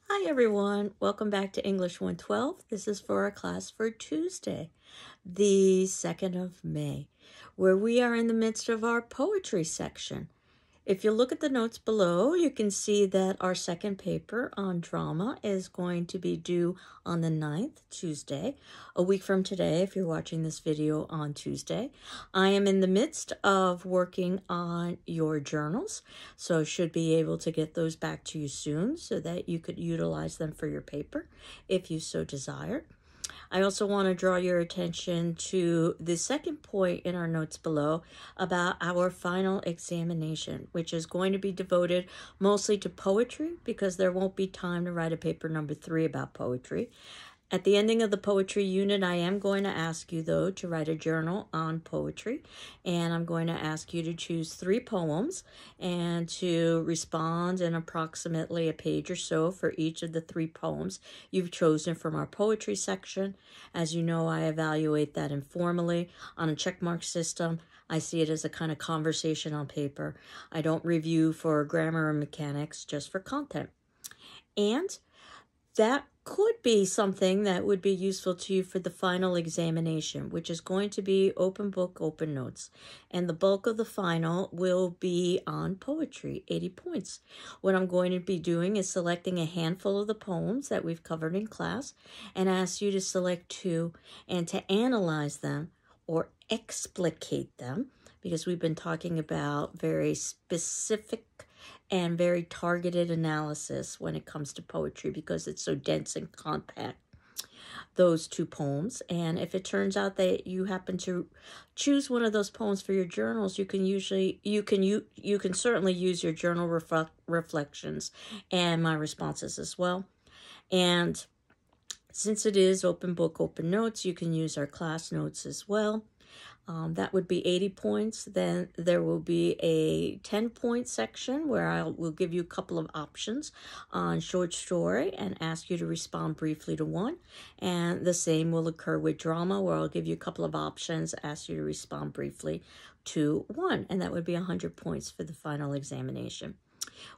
Hi everyone, welcome back to English 112. This is for our class for Tuesday, the 2nd of May, where we are in the midst of our poetry section. If you look at the notes below, you can see that our second paper on drama is going to be due on the 9th, Tuesday, a week from today if you're watching this video on Tuesday. I am in the midst of working on your journals, so should be able to get those back to you soon so that you could utilize them for your paper if you so desire. I also want to draw your attention to the second point in our notes below about our final examination, which is going to be devoted mostly to poetry because there won't be time to write a paper number 3 about poetry. At the ending of the poetry unit, I am going to ask you, though, to write a journal on poetry, and I'm going to ask you to choose 3 poems and to respond in approximately a page or so for each of the 3 poems you've chosen from our poetry section. As you know, I evaluate that informally on a checkmark system. I see it as a kind of conversation on paper. I don't review for grammar or mechanics, just for content. And that could be something that would be useful to you for the final examination, which is going to be open book, open notes. And the bulk of the final will be on poetry, 80 points. What I'm going to be doing is selecting a handful of the poems that we've covered in class and ask you to select 2 and to analyze them or explicate them, because we've been talking about very specific and very targeted analysis when it comes to poetry because it's so dense and compact, those 2 poems. And if it turns out that you happen to choose one of those poems for your journals, you can certainly use your journal reflections and my responses as well. And since it is open book, open notes, you can use our class notes as well. That would be 80 points. Then there will be a 10-point section where I will give you a couple of options on short story and ask you to respond briefly to one. And the same will occur with drama, where I'll give you a couple of options, ask you to respond briefly to one. And that would be 100 points for the final examination,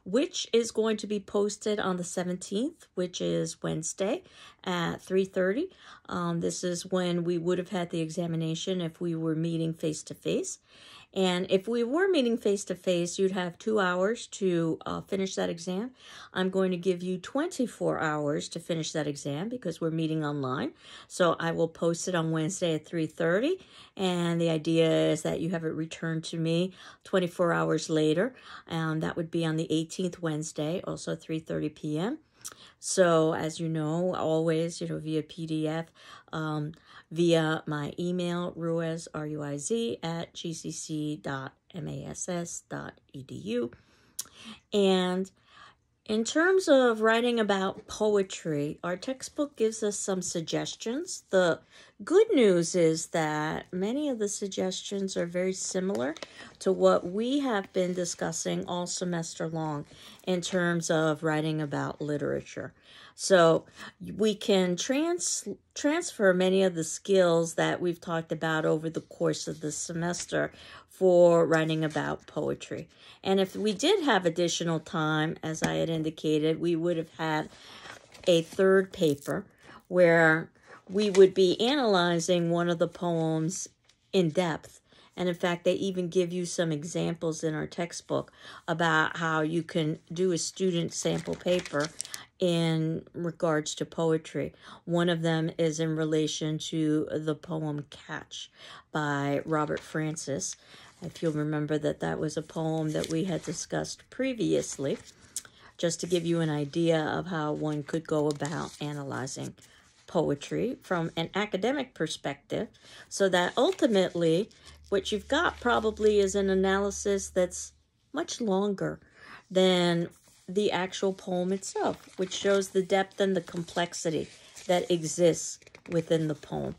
which is going to be posted on the 17th, which is Wednesday at 3:30. This is when we would have had the examination if we were meeting face-to-face. And if we were meeting face-to-face, you'd have 2 hours to finish that exam. I'm going to give you 24 hours to finish that exam because we're meeting online. So I will post it on Wednesday at 3:30. And the idea is that you have it returned to me 24 hours later. That would be on the 18th Wednesday, also 3:30 p.m. So as you know, always, via PDF, via my email, Ruiz, R-U-I-Z, @gcc.mass.edu. And in terms of writing about poetry, our textbook gives us some suggestions. The good news is that many of the suggestions are very similar to what we have been discussing all semester long in terms of writing about literature. So we can transfer many of the skills that we've talked about over the course of the semester for writing about poetry. And if we did have additional time, as I had indicated, we would have had a 3rd paper where we would be analyzing one of the poems in depth. And in fact, they even give you some examples in our textbook about how you can do a student sample paper in regards to poetry. One of them is in relation to the poem Catch by Robert Francis. If you'll remember that was a poem that we had discussed previously, just to give you an idea of how one could go about analyzing poetry from an academic perspective, so that ultimately what you've got probably is an analysis that's much longer than the actual poem itself, which shows the depth and the complexity that exists within the poem.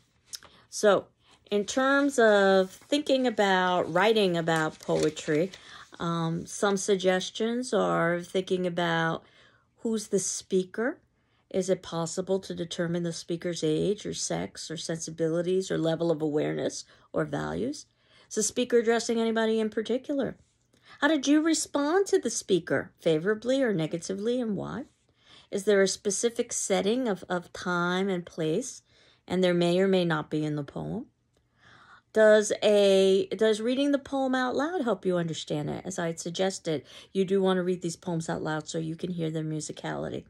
So in terms of thinking about writing about poetry, some suggestions are thinking about who's the speaker. Is it possible to determine the speaker's age or sex or sensibilities or level of awareness or values? Is the speaker addressing anybody in particular? How did you respond to the speaker, favorably or negatively, and why? Is there a specific setting of time and place? And there may or may not be in the poem. Does reading the poem out loud help you understand it? As I had suggested, you do want to read these poems out loud so you can hear their musicality.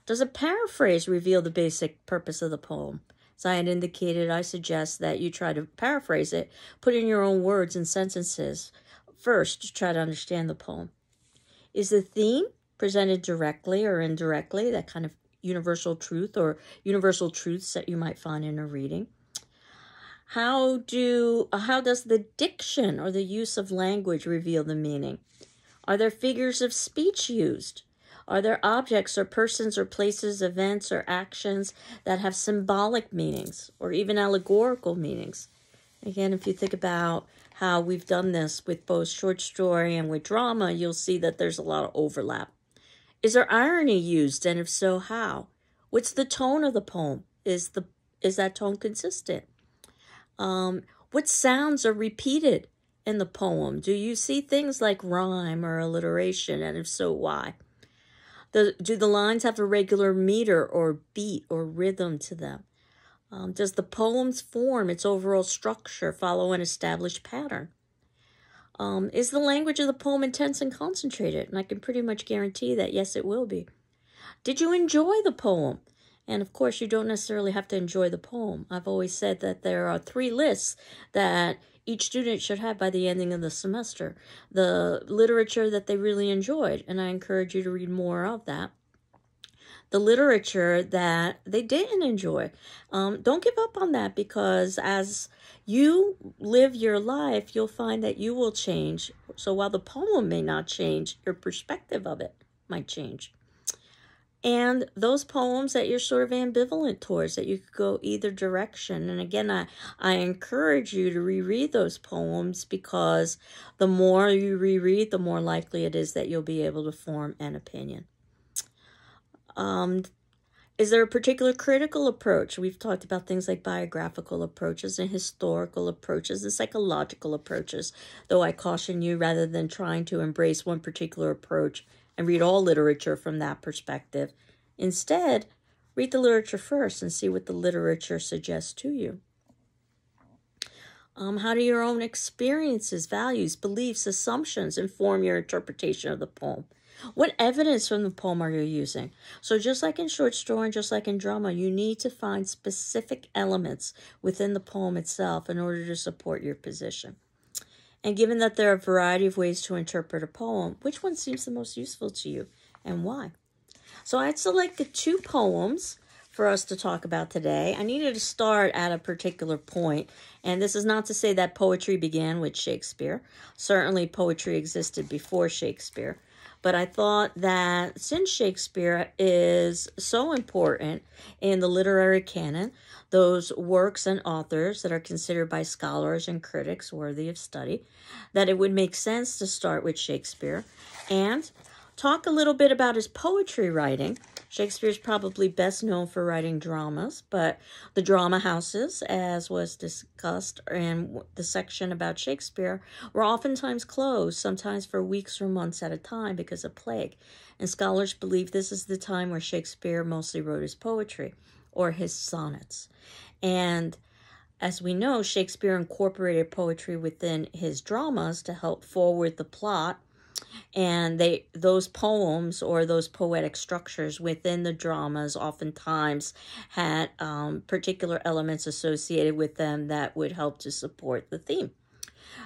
Does a paraphrase reveal the basic purpose of the poem? As I had indicated, I suggest that you try to paraphrase it, put in your own words and sentences first to try to understand the poem. Is the theme presented directly or indirectly, that kind of universal truth or universal truths that you might find in a reading? How does the diction or the use of language reveal the meaning? Are there figures of speech used? Are there objects or persons or places, events or actions that have symbolic meanings or even allegorical meanings? Again, if you think about how we've done this with both short story and with drama, you'll see that there's a lot of overlap. Is there irony used, and if so, how? What's the tone of the poem? Is that tone consistent? What sounds are repeated in the poem? Do you see things like rhyme or alliteration, and if so, why? Do the lines have a regular meter or beat or rhythm to them? Does the poem's form, its overall structure, follow an established pattern? Is the language of the poem intense and concentrated? And I can pretty much guarantee that, yes, it will be. Did you enjoy the poem? And of course, you don't necessarily have to enjoy the poem. I've always said that there are 3 lists that each student should have by the ending of the semester. The literature that they really enjoyed, and I encourage you to read more of that. The literature that they didn't enjoy. Don't give up on that, because as you live your life, you'll find that you will change. So while the poem may not change, your perspective of it might change. And those poems that you're sort of ambivalent towards, that you could go either direction. And again, I encourage you to reread those poems, because the more you reread, the more likely it is that you'll be able to form an opinion. Is there a particular critical approach? We've talked about things like biographical approaches and historical approaches and psychological approaches, though I caution you, rather than trying to embrace one particular approach and read all literature from that perspective. Instead, read the literature first and see what the literature suggests to you. How do your own experiences, values, beliefs, assumptions inform your interpretation of the poem? What evidence from the poem are you using? So just like in short story and just like in drama, you need to find specific elements within the poem itself in order to support your position. And given that there are a variety of ways to interpret a poem, which one seems the most useful to you and why? So I'd selected 2 poems for us to talk about today. I needed to start at a particular point, and this is not to say that poetry began with Shakespeare. Certainly poetry existed before Shakespeare. But I thought that since Shakespeare is so important in the literary canon, those works and authors that are considered by scholars and critics worthy of study, that it would make sense to start with Shakespeare and talk a little bit about his poetry writing. Shakespeare's probably best known for writing dramas, but the drama houses, as was discussed in the section about Shakespeare, were oftentimes closed, sometimes for weeks or months at a time because of plague. And scholars believe this is the time where Shakespeare mostly wrote his poetry or his sonnets. And as we know, Shakespeare incorporated poetry within his dramas to help forward the plot. And those poems or those poetic structures within the dramas oftentimes had particular elements associated with them that would help to support the theme.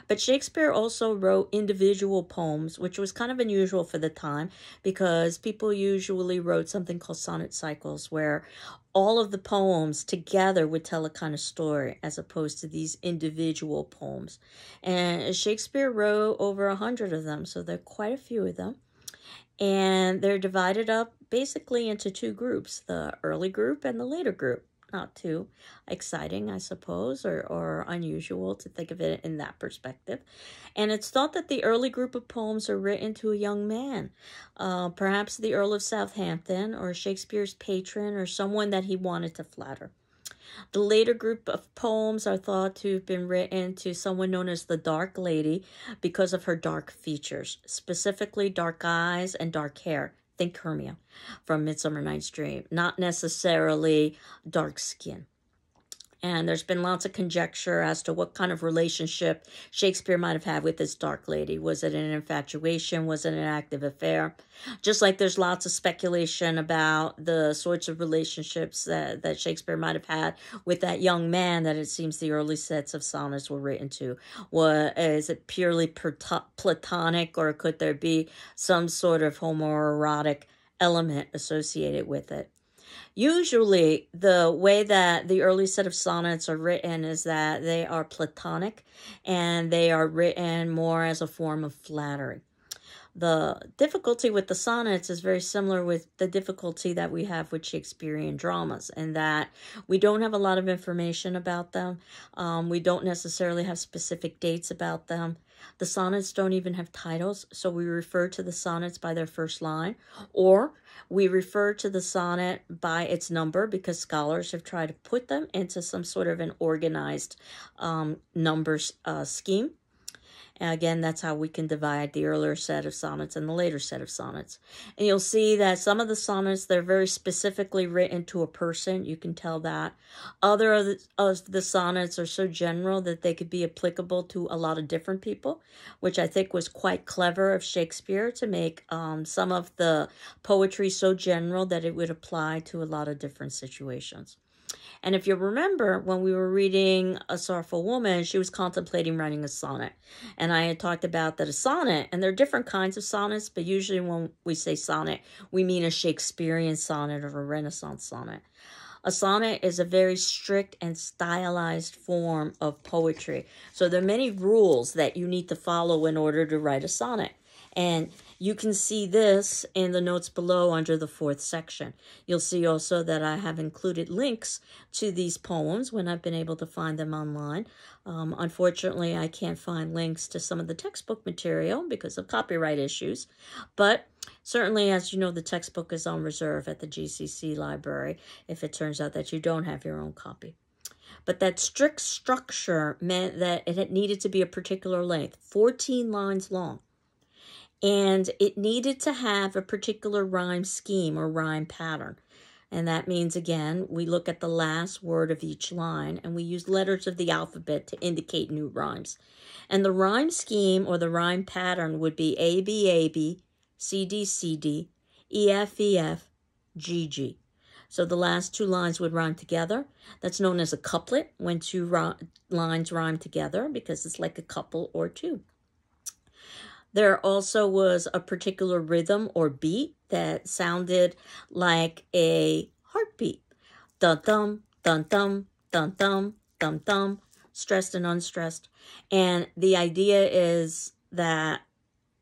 But Shakespeare also wrote individual poems, which was kind of unusual for the time, because people usually wrote something called sonnet cycles, where all of the poems together would tell a kind of story, as opposed to these individual poems. And Shakespeare wrote over 100 of them, so there are quite a few of them. And they're divided up basically into 2 groups, the early group and the later group. Not too exciting, I suppose, or unusual to think of it in that perspective. And it's thought that the early group of poems are written to a young man, perhaps the Earl of Southampton or Shakespeare's patron or someone that he wanted to flatter. The later group of poems are thought to have been written to someone known as the Dark Lady because of her dark features, specifically dark eyes and dark hair. think Hermia from Midsummer Night's Dream, not necessarily dark skin. And there's been lots of conjecture as to what kind of relationship Shakespeare might have had with this dark lady. Was it an infatuation? Was it an active affair? Just like there's lots of speculation about the sorts of relationships that Shakespeare might have had with that young man that it seems the early sets of sonnets were written to. Is it purely platonic, or could there be some sort of homoerotic element associated with it? Usually, the way that the early set of sonnets are written is that they are platonic and they are written more as a form of flattery. The difficulty with the sonnets is very similar with the difficulty that we have with Shakespearean dramas, in that we don't have a lot of information about them. We don't necessarily have specific dates about them. The sonnets don't even have titles, so we refer to the sonnets by their first line, or we refer to the sonnet by its number, because scholars have tried to put them into some sort of an organized numbers scheme. And again, that's how we can divide the earlier set of sonnets and the later set of sonnets. And you'll see that some of the sonnets, they're very specifically written to a person. You can tell that. Other of the sonnets are so general that they could be applicable to a lot of different people, which I think was quite clever of Shakespeare, to make some of the poetry so general that it would apply to a lot of different situations. And if you remember, when we were reading A Sorrowful Woman, she was contemplating writing a sonnet. And I had talked about that a sonnet, and there are different kinds of sonnets, but usually when we say sonnet, we mean a Shakespearean sonnet or a Renaissance sonnet. A sonnet is a very strict and stylized form of poetry. So there are many rules that you need to follow in order to write a sonnet. And you can see this in the notes below under the 4th section. You'll see also that I have included links to these poems when I've been able to find them online. Unfortunately, I can't find links to some of the textbook material because of copyright issues. But certainly, as you know, the textbook is on reserve at the GCC library if it turns out that you don't have your own copy. But that strict structure meant that it needed to be a particular length, 14 lines long. And it needed to have a particular rhyme scheme or rhyme pattern. And that means, again, we look at the last word of each line and we use letters of the alphabet to indicate new rhymes. And the rhyme scheme or the rhyme pattern would be A, B, A, B, C, D, C, D, E, F, E, F, G, G. So the last 2 lines would rhyme together. That's known as a couplet, when 2 lines rhyme together, because it's like a couple or 2. There also was a particular rhythm or beat that sounded like a heartbeat. Dun-dum, dun-dum, dun-dum, dum-dum, stressed and unstressed. And the idea is that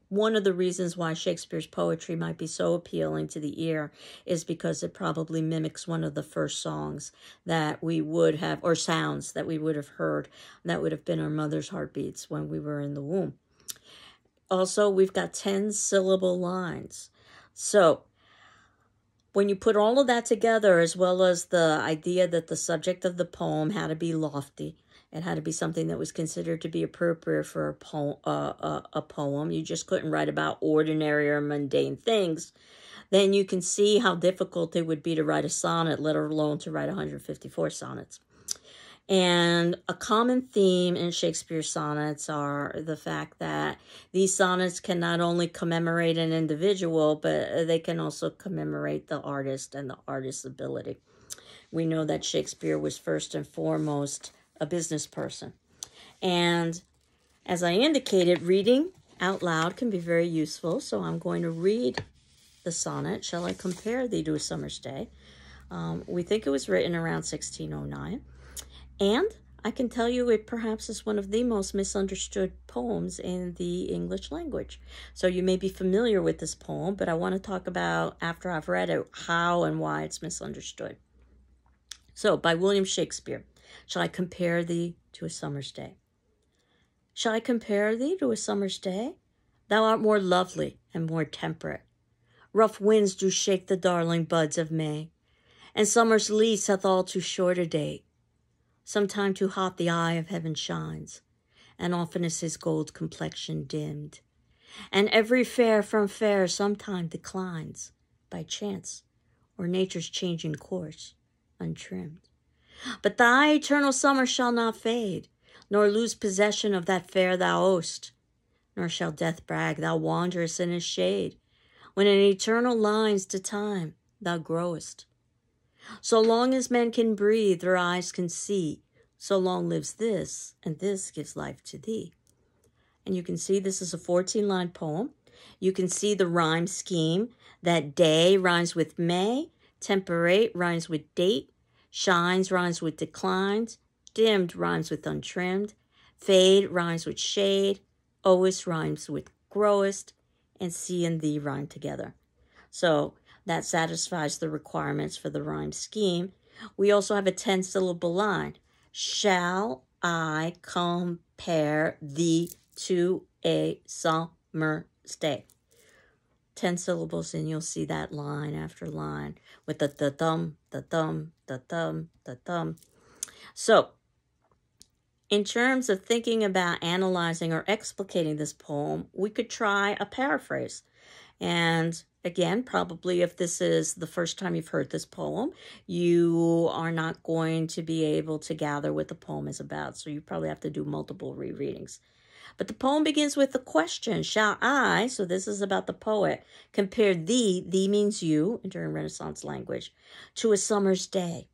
one of the reasons why Shakespeare's poetry might be so appealing to the ear is because it probably mimics one of the first songs that we would have, or sounds that we would have heard, that would have been our mother's heartbeats when we were in the womb. Also, we've got 10-syllable lines. So when you put all of that together, as well as the idea that the subject of the poem had to be lofty, it had to be something that was considered to be appropriate for a poem. You just couldn't write about ordinary or mundane things. Then you can see how difficult it would be to write a sonnet, let alone to write 154 sonnets. And a common theme in Shakespeare's sonnets are the fact that these sonnets can not only commemorate an individual, but they can also commemorate the artist and the artist's ability. We know that Shakespeare was first and foremost a business person. And as I indicated, reading out loud can be very useful. So I'm going to read the sonnet, Shall I Compare Thee to a Summer's Day? We think it was written around 1609. And I can tell you it perhaps is one of the most misunderstood poems in the English language. So you may be familiar with this poem, but I want to talk about, after I've read it, how and why it's misunderstood. So, by William Shakespeare, Shall I compare thee to a summer's day? Shall I compare thee to a summer's day? Thou art more lovely and more temperate. Rough winds do shake the darling buds of May, and summer's lease hath all too short a date. Sometime too hot the eye of heaven shines, and often is his gold complexion dimmed. And every fair from fair sometime declines. by chance or nature's changing course, untrimmed. But thy eternal summer shall not fade, nor lose possession of that fair thou owest, nor shall death brag thou wanderest in his shade, when in eternal lines to time thou growest. So long as men can breathe, their eyes can see, so long lives this, and this gives life to thee. And you can see this is a 14-line poem. You can see the rhyme scheme, that day rhymes with May, temperate rhymes with date, shines rhymes with declines, dimmed rhymes with untrimmed, fade rhymes with shade, owest rhymes with growest, and see and thee rhyme together. So that satisfies the requirements for the rhyme scheme. We also have a 10-syllable line. Shall I compare thee to a summer's day? 10 syllables, and you'll see that line after line with the thumb, the thumb, the thumb, the thumb. So, in terms of thinking about analyzing or explicating this poem, we could try a paraphrase. And again, probably if this is the first time you've heard this poem, you are not going to be able to gather what the poem is about. So you probably have to do multiple rereadings. But the poem begins with the question, shall I, so this is about the poet, compare thee means you, during Renaissance language, to a summer's day?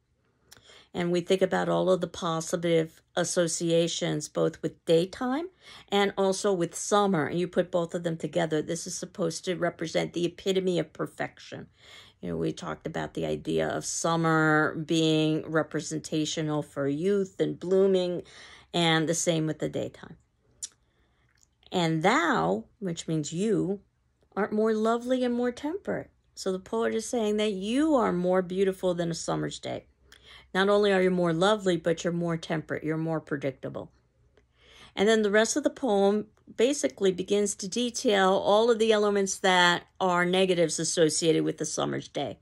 And we think about all of the positive associations, both with daytime and also with summer. And you put both of them together. This is supposed to represent the epitome of perfection. You know, we talked about the idea of summer being representational for youth and blooming, and the same with the daytime. And thou, which means you, art more lovely and more temperate. So the poet is saying that you are more beautiful than a summer's day. Not only are you more lovely, but you're more temperate, you're more predictable. And then the rest of the poem basically begins to detail all of the elements that are negatives associated with the summer's day.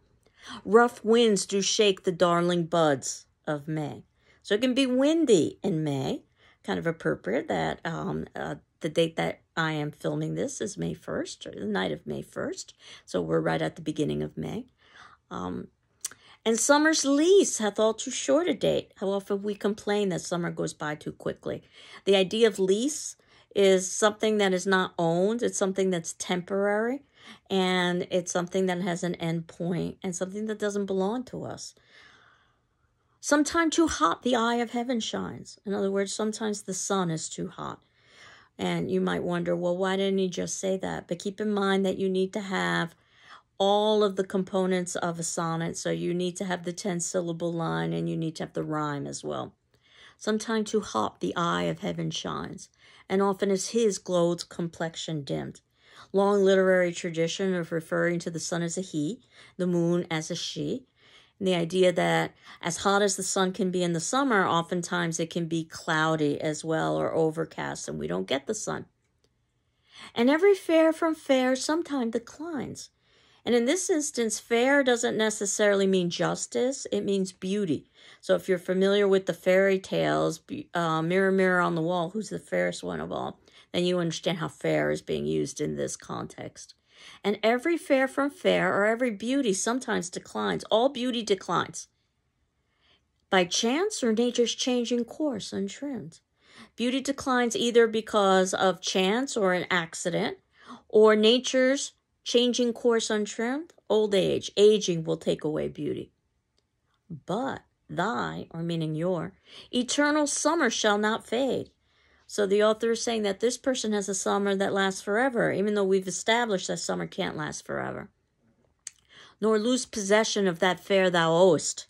Rough winds do shake the darling buds of May. So it can be windy in May, kind of appropriate that the date that I am filming this is May 1st, or the night of May 1st. So we're right at the beginning of May. And summer's lease hath all too short a date. How often we complain that summer goes by too quickly. The idea of lease is something that is not owned. It's something that's temporary. And it's something that has an end point and something that doesn't belong to us. Sometime too hot the eye of heaven shines. In other words, sometimes the sun is too hot. And you might wonder, well, why didn't he just say that? But keep in mind that you need to have all of the components of a sonnet. So you need to have the 10-syllable line, and you need to have the rhyme as well. Sometime too hot the eye of heaven shines, and often as his glow's complexion dimmed. Long literary tradition of referring to the sun as a he, the moon as a she. And the idea that as hot as the sun can be in the summer, oftentimes it can be cloudy as well, or overcast, and we don't get the sun. And every fair from fair sometime declines. And in this instance, fair doesn't necessarily mean justice, it means beauty. So if you're familiar with the fairy tales, Mirror, Mirror on the Wall, who's the fairest one of all, then you understand how fair is being used in this context. And every fair from fair, or every beauty, sometimes declines. All beauty declines. By chance or nature's changing course untrimmed. Beauty declines either because of chance or an accident, or nature's changing course untrimmed. Old age, aging will take away beauty. But thy, or meaning your, eternal summer shall not fade. So the author is saying that this person has a summer that lasts forever, even though we've established that summer can't last forever. Nor lose possession of that fair thou owest.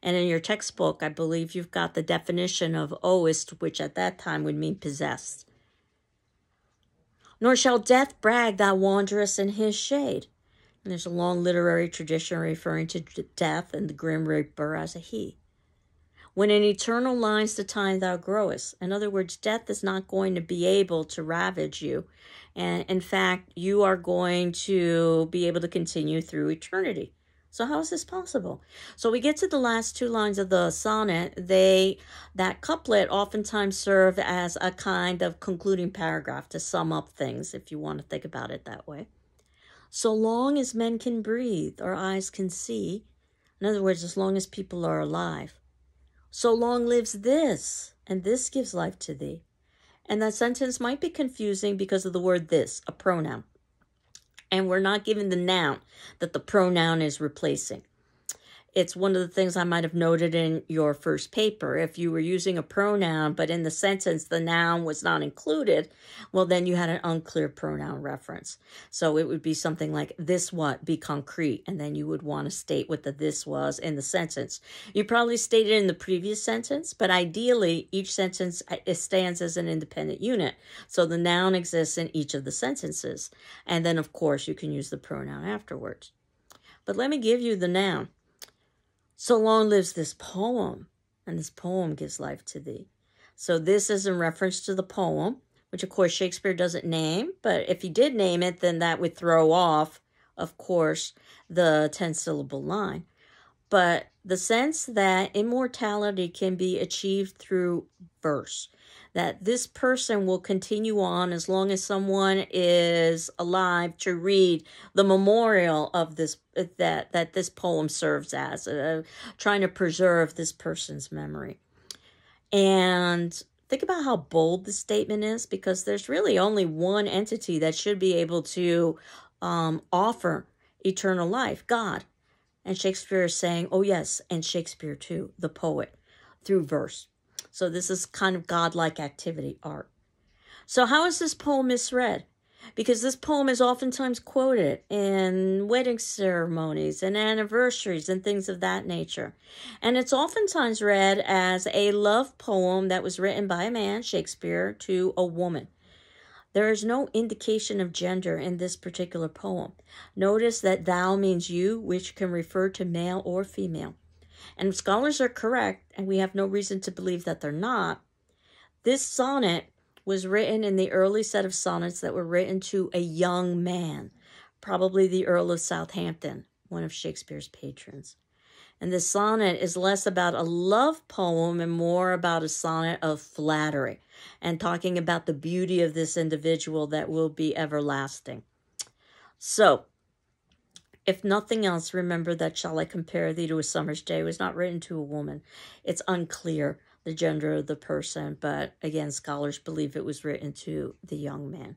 And in your textbook, I believe you've got the definition of owest, which at that time would mean possessed. Nor shall death brag thou wanderest in his shade. And there's a long literary tradition referring to death and the grim reaper as a he. When in eternal lines to time thou growest. In other words, death is not going to be able to ravage you. And in fact, you are going to be able to continue through eternity. So how is this possible? So we get to the last two lines of the sonnet. That couplet oftentimes serve as a kind of concluding paragraph to sum up things, if you want to think about it that way. So long as men can breathe or eyes can see, in other words, as long as people are alive, so long lives this, and this gives life to thee. And that sentence might be confusing because of the word this, a pronoun. And we're not given the noun that the pronoun is replacing. It's one of the things I might have noted in your first paper. If you were using a pronoun, but in the sentence the noun was not included, well, then you had an unclear pronoun reference. So it would be something like, this what, be concrete, and then you would want to state what the this was in the sentence. You probably stated it in the previous sentence, but ideally, each sentence stands as an independent unit. So the noun exists in each of the sentences. And then, of course, you can use the pronoun afterwards. But let me give you the noun. So long lives this poem, and this poem gives life to thee. So this is in reference to the poem, which of course Shakespeare doesn't name, but if he did name it, then that would throw off, of course, the 10-syllable line. But the sense that immortality can be achieved through verse, that this person will continue on as long as someone is alive to read the memorial of this, that this poem serves as, trying to preserve this person's memory. And think about how bold the statement is, because there's really only one entity that should be able to offer eternal life, God. And Shakespeare is saying, oh yes, and Shakespeare too, the poet, through verse. So this is kind of godlike activity, art. So how is this poem misread? Because this poem is oftentimes quoted in wedding ceremonies and anniversaries and things of that nature. And it's oftentimes read as a love poem that was written by a man, Shakespeare, to a woman. There is no indication of gender in this particular poem. Notice that thou means you, which can refer to male or female. And scholars are correct, and we have no reason to believe that they're not. This sonnet was written in the early set of sonnets that were written to a young man, probably the Earl of Southampton, one of Shakespeare's patrons. And this sonnet is less about a love poem and more about a sonnet of flattery and talking about the beauty of this individual that will be everlasting. So, if nothing else, remember that Shall I Compare Thee to a Summer's Day was not written to a woman. It's unclear the gender of the person, but again, scholars believe it was written to the young man.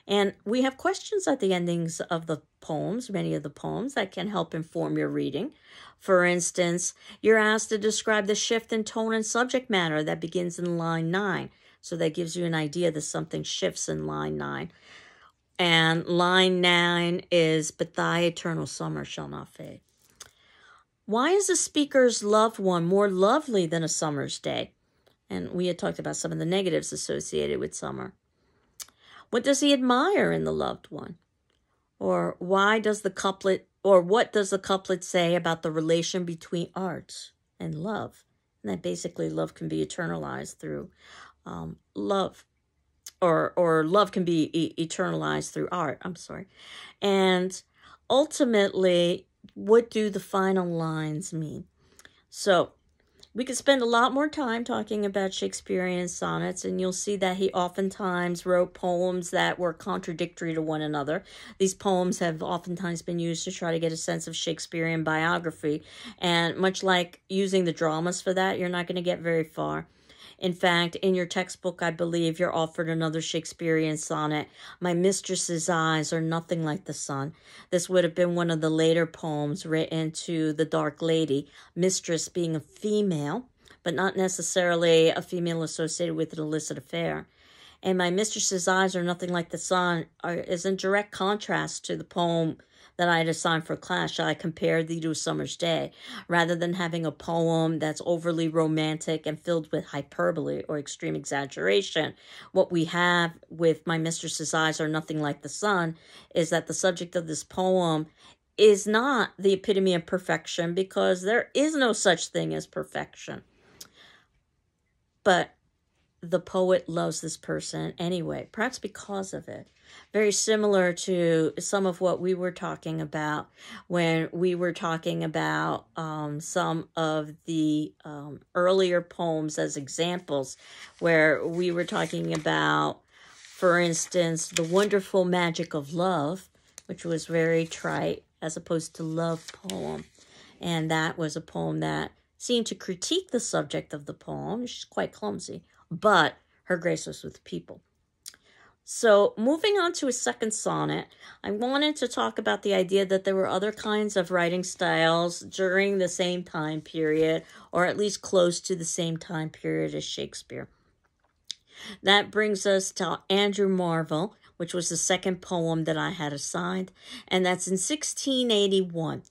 And we have questions at the endings of the poems, many of the poems, that can help inform your reading. For instance, you're asked to describe the shift in tone and subject matter that begins in line 9. So that gives you an idea that something shifts in line 9. And line 9 is, but thy eternal summer shall not fade. Why is the speaker's loved one more lovely than a summer's day? And we had talked about some of the negatives associated with summer. What does he admire in the loved one? Or what does the couplet say about the relation between art and love? And that basically love can be eternalized through love. Or love can be eternalized through art, And ultimately, what do the final lines mean? So, we could spend a lot more time talking about Shakespearean sonnets, and you'll see that he oftentimes wrote poems that were contradictory to one another. These poems have oftentimes been used to try to get a sense of Shakespearean biography, and much like using the dramas for that, you're not going to get very far. In fact, in your textbook, I believe you're offered another Shakespearean sonnet, My Mistress's Eyes Are Nothing Like the Sun. This would have been one of the later poems written to the Dark Lady, mistress being a female, but not necessarily a female associated with an illicit affair. And My Mistress's Eyes Are Nothing Like the Sun is in direct contrast to the poem that I had assigned for class, Shall I Compare Thee to a Summer's Day? Rather than having a poem that's overly romantic and filled with hyperbole or extreme exaggeration, what we have with My Mistress's Eyes Are Nothing Like the Sun is that the subject of this poem is not the epitome of perfection, because there is no such thing as perfection. But the poet loves this person anyway, perhaps because of it. Very similar to some of what we were talking about when we were talking about some of the earlier poems as examples, where we were talking about, for instance, The Wonderful Magic of Love, which was very trite, as opposed to love poem. And that was a poem that seemed to critique the subject of the poem. She's quite clumsy, but her grace was with people. So moving on to a second sonnet, I wanted to talk about the idea that there were other kinds of writing styles during the same time period, or at least close to the same time period as Shakespeare. That brings us to Andrew Marvell, which was the second poem that I had assigned, and that's in 1681.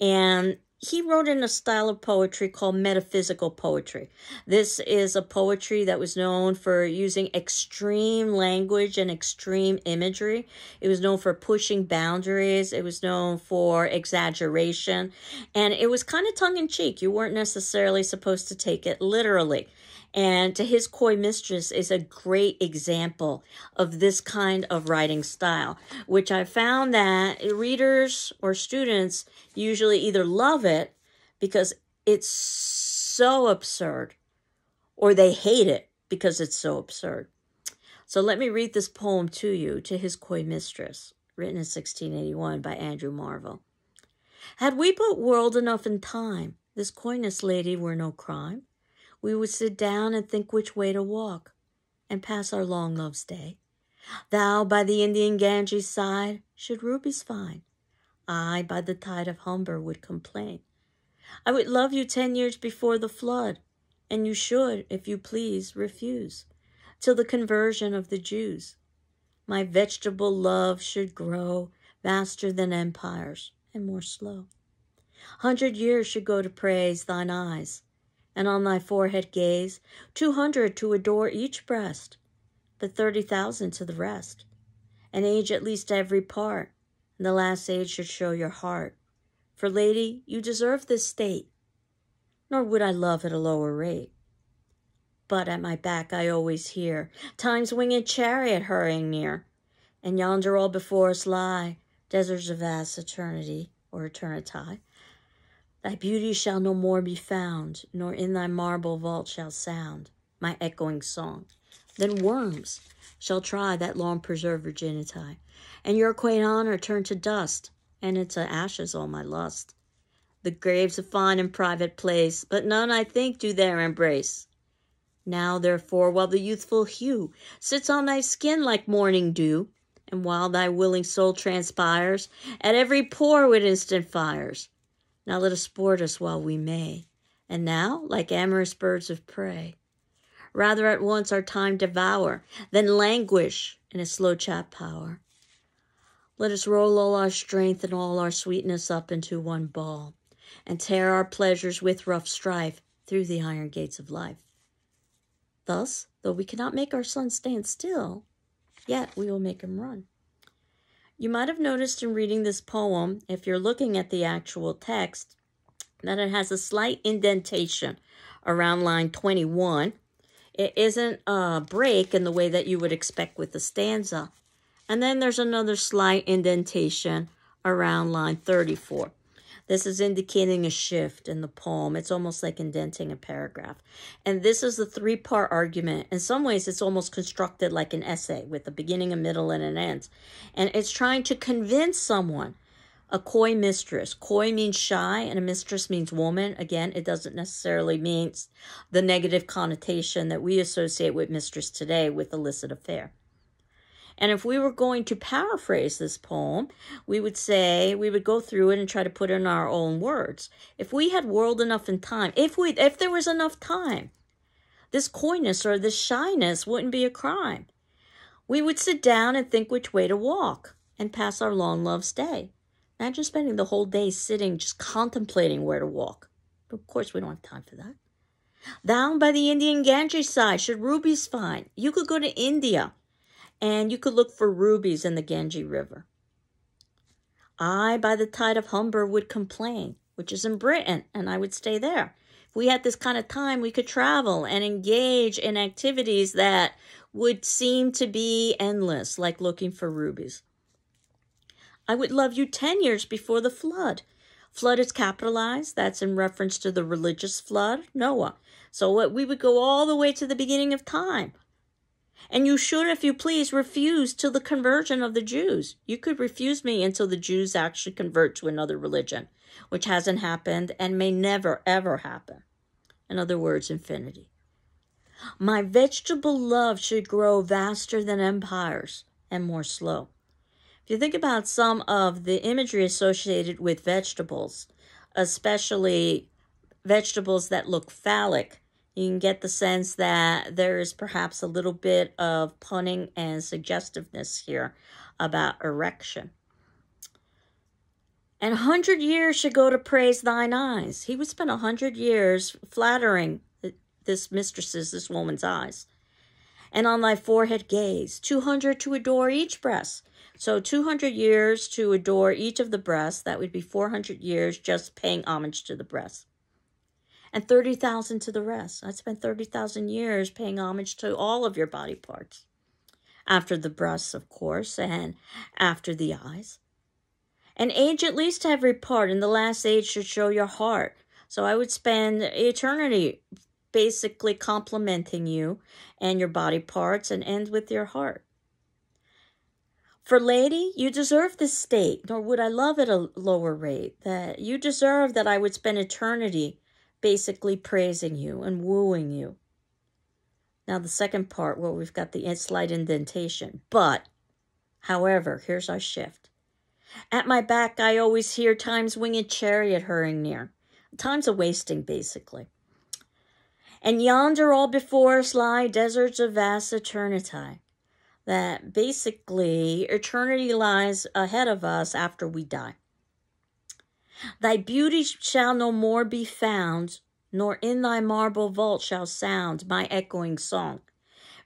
And he wrote in a style of poetry called metaphysical poetry. This is a poetry that was known for using extreme language and extreme imagery. It was known for pushing boundaries. It was known for exaggeration. And it was kind of tongue-in-cheek. You weren't necessarily supposed to take it literally. And To His Coy Mistress is a great example of this kind of writing style, which I found that readers or students usually either love it because it's so absurd, or they hate it because it's so absurd. So let me read this poem to you, To His Coy Mistress, written in 1681 by Andrew Marvell. Had we but whirled enough in time, this coyness, lady, were no crime. We would sit down and think which way to walk, and pass our long love's day. Thou by the Indian Ganges side should rubies find. I by the tide of Humber would complain. I would love you 10 years before the flood, and you should, if you please, refuse, till the conversion of the Jews. My vegetable love should grow vaster than empires, and more slow. 100 years should go to praise thine eyes, and on thy forehead gaze, 200 to adore each breast, but 30,000 to the rest. An age at least every part, and the last age should show your heart. For, lady, you deserve this state, nor would I love at a lower rate. But at my back I always hear Time's winged chariot hurrying near, and yonder all before us lie deserts of vast eternity, or eternity. Thy beauty shall no more be found, nor in thy marble vault shall sound my echoing song. Then worms shall try that long-preserved virginity, and your quaint honor turn to dust, and into ashes all my lust. The grave's a fine and private place, but none, I think, do there embrace. Now, therefore, while the youthful hue sits on thy skin like morning dew, and while thy willing soul transpires at every pore with instant fires, now let us sport us while we may, and now, like amorous birds of prey, rather at once our time devour than languish in a slow chat power. Let us roll all our strength and all our sweetness up into one ball, and tear our pleasures with rough strife through the iron gates of life. Thus, though we cannot make our sun stand still, yet we will make him run. You might have noticed in reading this poem, if you're looking at the actual text, that it has a slight indentation around line 21. It isn't a break in the way that you would expect with the stanza. And then there's another slight indentation around line 34. This is indicating a shift in the poem. It's almost like indenting a paragraph. And this is the three-part argument. In some ways, it's almost constructed like an essay with a beginning, a middle, and an end. And it's trying to convince someone. A coy mistress. Coy means shy, and a mistress means woman. Again, it doesn't necessarily mean the negative connotation that we associate with mistress today with illicit affair. And if we were going to paraphrase this poem, we would go through it and try to put in our own words. If we had whirled enough in time, if there was enough time, this coyness or this shyness wouldn't be a crime. We would sit down and think which way to walk and pass our long love's day. Imagine spending the whole day sitting just contemplating where to walk. But of course, we don't have time for that. Down by the Indian Ganges side should rubies find. You could go to India and you could look for rubies in the Ganges River. I, by the tide of Humber, would complain, which is in Britain, and I would stay there. If we had this kind of time, we could travel and engage in activities that would seem to be endless, like looking for rubies. I would love you 10 years before the flood. Flood is capitalized. That's in reference to the religious flood, Noah. So we would go all the way to the beginning of time. And you should, if you please, refuse till the conversion of the Jews. You could refuse me until the Jews actually convert to another religion, which hasn't happened and may never, ever happen. In other words, infinity. My vegetable love should grow vaster than empires and more slow. If you think about some of the imagery associated with vegetables, especially vegetables that look phallic, you can get the sense that there is perhaps a little bit of punning and suggestiveness here about erection. And 100 years should go to praise thine eyes. He would spend 100 years flattering this woman's eyes. And on thy forehead gaze, 200 to adore each breast. So 200 years to adore each of the breasts. That would be 400 years just paying homage to the breasts. And 30,000 to the rest. I'd spend 30,000 years paying homage to all of your body parts. After the breasts, of course, and after the eyes. An age at least to every part, and the last age should show your heart. So I would spend eternity basically complimenting you and your body parts and end with your heart. For lady, you deserve this state, nor would I love at a lower rate. That you deserve that I would spend eternity basically praising you and wooing you. Now the second part, well, we've got the slight indentation. But, however, here's our shift. At my back, I always hear time's winged chariot hurrying near. Time's a wasting, basically. And yonder all before us lie deserts of vast eternity. That basically eternity lies ahead of us after we die. Thy beauty shall no more be found, nor in thy marble vault shall sound my echoing song.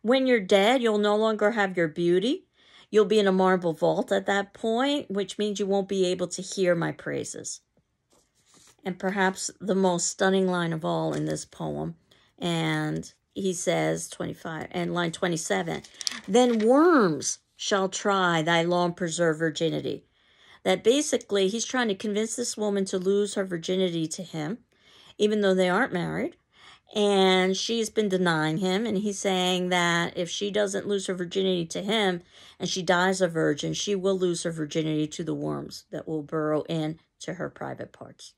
When you're dead, you'll no longer have your beauty. You'll be in a marble vault at that point, which means you won't be able to hear my praises. And perhaps the most stunning line of all in this poem, and he says, 25, and line 27, then worms shall try thy long-preserved virginity. That basically he's trying to convince this woman to lose her virginity to him, even though they aren't married. And she's been denying him. And he's saying that if she doesn't lose her virginity to him and she dies a virgin, she will lose her virginity to the worms that will burrow in to her private parts.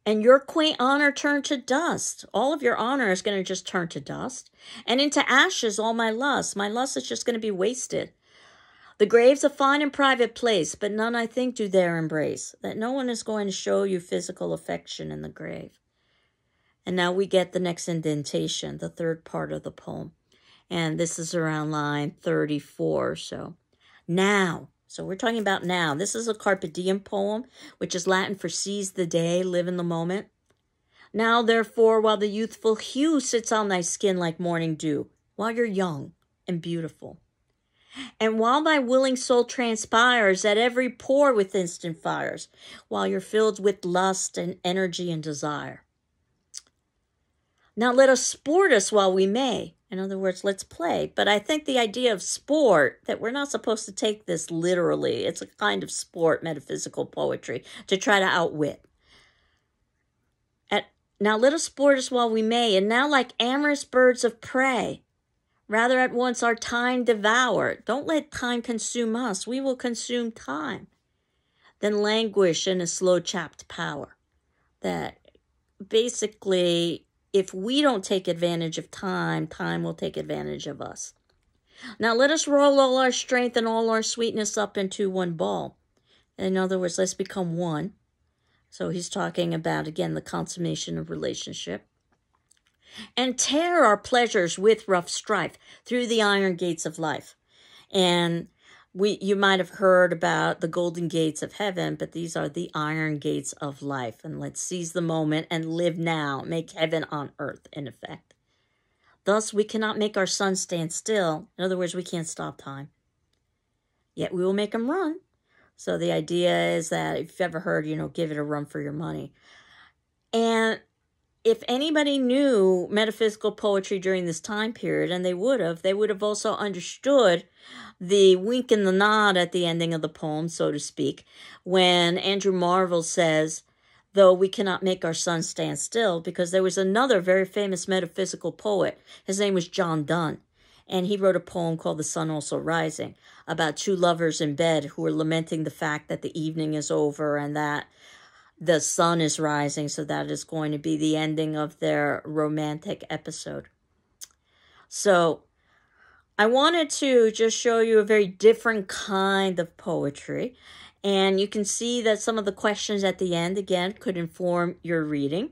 And your quaint honor turn to dust. All of your honor is going to just turn to dust. And into ashes all my lust. My lust is just going to be wasted. The grave's a fine and private place, but none, I think, do there embrace. That no one is going to show you physical affection in the grave. And now we get the next indentation, the third part of the poem. And this is around line 34 or so. Now. So we're talking about now. This is a Carpe Diem poem, which is Latin for seize the day, live in the moment. Now, therefore, while the youthful hue sits on thy skin like morning dew, while you're young and beautiful. And while thy willing soul transpires at every pore with instant fires, while you're filled with lust and energy and desire. Now let us sport us while we may. In other words, let's play. But I think the idea of sport, that we're not supposed to take this literally. It's a kind of sport, metaphysical poetry, to try to outwit. Now let us sport us while we may, and now like amorous birds of prey, rather at once our time devour. Don't let time consume us. We will consume time. Then languish in a slow-chapped power. That basically, if we don't take advantage of time, time will take advantage of us. Now let us roll all our strength and all our sweetness up into one ball. In other words, let's become one. So he's talking about, again, the consummation of relationship. And tear our pleasures with rough strife through the iron gates of life. And you might have heard about the golden gates of heaven, but these are the iron gates of life. And let's seize the moment and live now, make heaven on earth, in effect. Thus, we cannot make our sun stand still. In other words, we can't stop time. Yet we will make him run. So the idea is that if you've ever heard, give it a run for your money. And if anybody knew metaphysical poetry during this time period, and they would have also understood the wink and the nod at the ending of the poem, so to speak, when Andrew Marvell says, though we cannot make our sun stand still, because there was another very famous metaphysical poet. His name was John Donne. And he wrote a poem called The Sun Also Rising about two lovers in bed who are lamenting the fact that the evening is over and that the sun is rising, so that is going to be the ending of their romantic episode. So I wanted to just show you a very different kind of poetry. And you can see that some of the questions at the end, again, could inform your reading.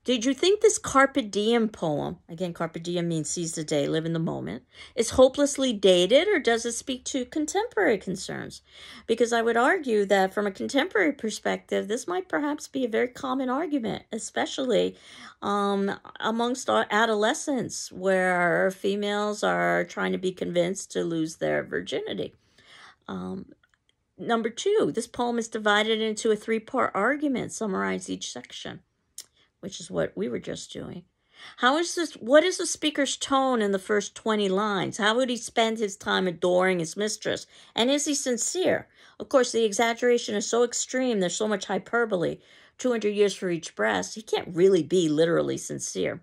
Did you think this Carpe Diem poem, again, Carpe Diem means seize the day, live in the moment, is hopelessly dated, or does it speak to contemporary concerns? Because I would argue that from a contemporary perspective, this might perhaps be a very common argument, especially amongst adolescents, where females are trying to be convinced to lose their virginity. Number two, this poem is divided into a three-part argument. Summarize each section, which is what we were just doing. What is the speaker's tone in the first 20 lines? How would he spend his time adoring his mistress? And is he sincere? Of course, the exaggeration is so extreme. There's so much hyperbole. 200 years for each breast. He can't really be literally sincere.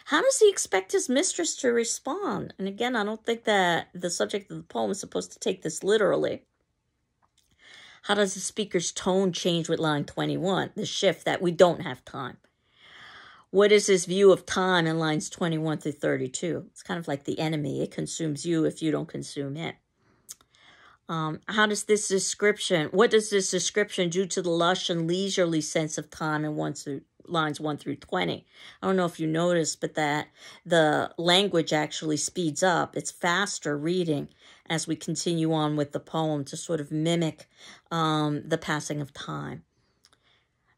How does he expect his mistress to respond? And again, I don't think that the subject of the poem is supposed to take this literally. How does the speaker's tone change with line 21? The shift that we don't have time. What is his view of time in lines 21 through 32? It's kind of like the enemy. It consumes you if you don't consume it. What does this description do to the lush and leisurely sense of time in lines 1 through 20? I don't know if you noticed, but that the language actually speeds up. It's faster reading as we continue on with the poem to sort of mimic the passing of time.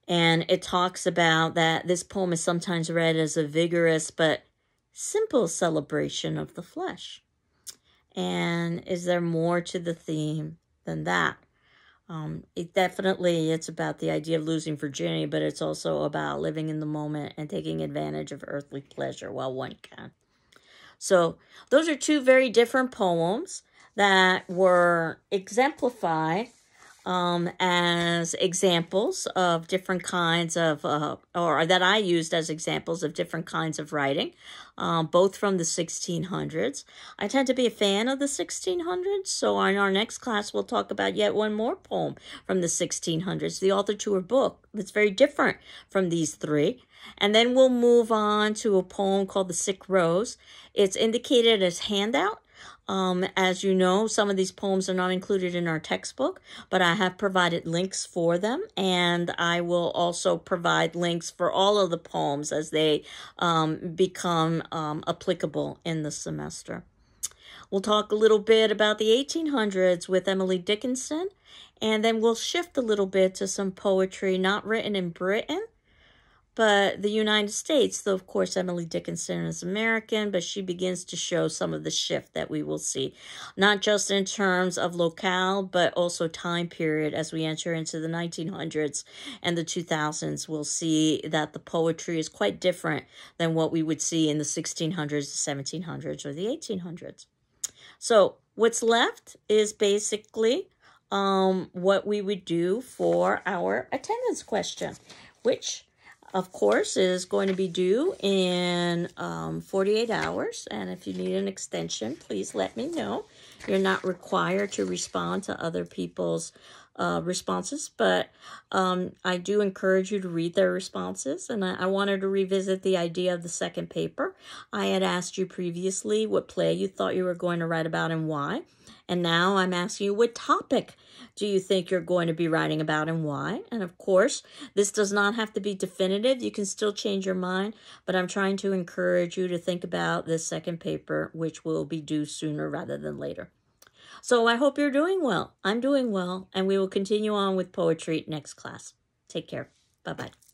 And it talks about that this poem is sometimes read as a vigorous but simple celebration of the flesh. And is there more to the theme than that? It's about the idea of losing virginity, but it's also about living in the moment and taking advantage of earthly pleasure while one can. So those are two very different poems that were exemplified as examples of different kinds of, or that I used as examples of different kinds of writing, both from the 1600s. I tend to be a fan of the 1600s, so in our next class, we'll talk about yet one more poem from the 1600s, the author to her book, that's very different from these three. And then we'll move on to a poem called The Sick Rose. It's indicated as handout. As you know, some of these poems are not included in our textbook, but I have provided links for them, and I will also provide links for all of the poems as they become applicable in the semester. We'll talk a little bit about the 1800s with Emily Dickinson, and then we'll shift a little bit to some poetry not written in Britain, but the United States, though, of course, Emily Dickinson is American, but she begins to show some of the shift that we will see, not just in terms of locale, but also time period. As we enter into the 1900s and the 2000s, we'll see that the poetry is quite different than what we would see in the 1600s, the 1700s, or the 1800s. So what's left is basically what we would do for our attendance question, which of course, is going to be due in 48 hours. And if you need an extension, please let me know. You're not required to respond to other people's responses, but I do encourage you to read their responses. And I wanted to revisit the idea of the second paper. I had asked you previously what play you thought you were going to write about and why. And now I'm asking you, what topic do you think you're going to be writing about and why? And of course, this does not have to be definitive. You can still change your mind, but I'm trying to encourage you to think about this second paper, which will be due sooner rather than later. So I hope you're doing well. I'm doing well, and we will continue on with poetry next class. Take care. Bye-bye.